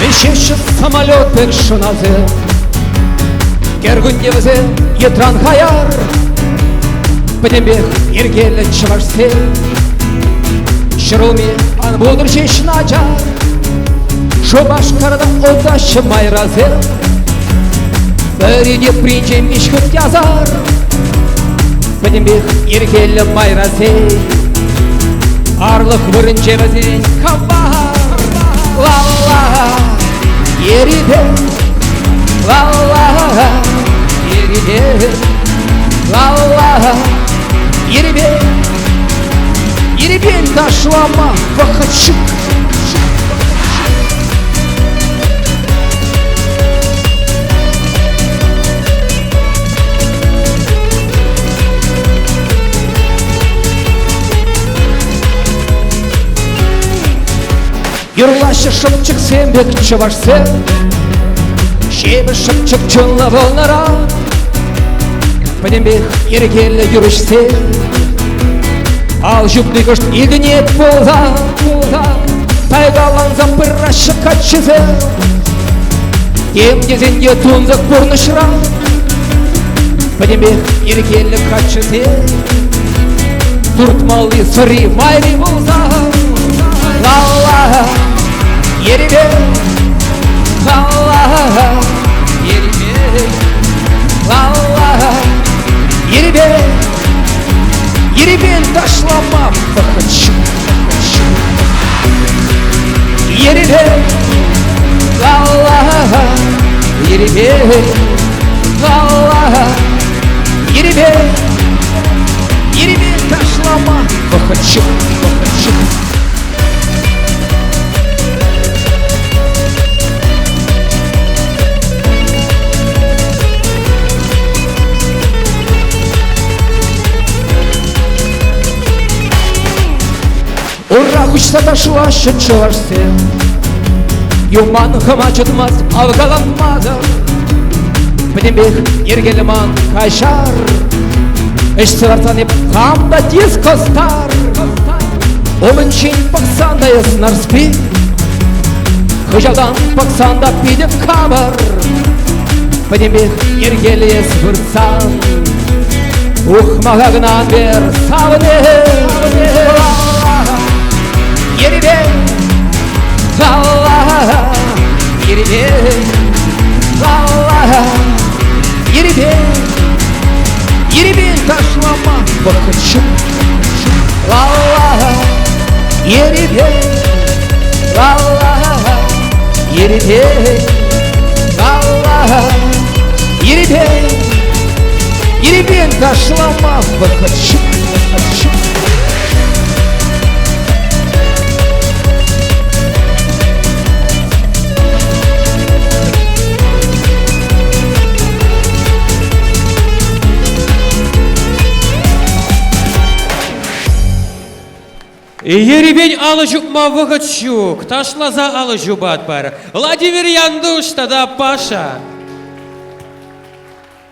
Ищешь самолет бек шуназы, Кергунде взе етран хаяр, Пдембех ергелі чывашсе, Шыруми ан будыр шешін ажар, Шобашкарда одашы майразы, Біріне принчем ишкіт язар, Пдембех ергелі майразы, Арлық бірінче бізен кабар, Ла-ла, ериде, ла-ла, ериде, ла-ла, еребе, еребен ташлама вахачык. Юрлашы шыпчык сенбек чывашсы, Шебі шыпчык чынла волнара, Пдембех ергелі юрышсе, Ал жүпті күшт илдінет болда, Тайгаланзам бір ашық качызы, Емдезенде тунзық бұрнышыра, Пдембех ергелі качызы, Туртмалы сыры майри болда, Ла-ла, еребе, ла-ла, еребе, ла-ла, еребе, еребен ташлама вахачык. Еребе, ла-ла, еребе, ла-ла, еребе, еребен ташлама вахачык. Ура, кучса ташла шычылашсе, Юман хымачытмас алгаламмады, Пдембех ергеліман кайшар, Эш сылартанып камда тез костар, Олынчен пақсанда еснар спи, Хыжалдан пақсанда пидеп кабар, Пдембех ергелі ес выртсан, Ухмағағынан бер савыне, Еребе, ла-ла, еребе, ла-ла, еребе, еребен ташлама вахачык. Ла-ла, еребе, ла-ла, еребе, ла-ла, еребе, еребен ташлама вахачык. Еребень алы жукма вахачук, ташлаза алы жубат бар. Владимир Яндуш тада Паша.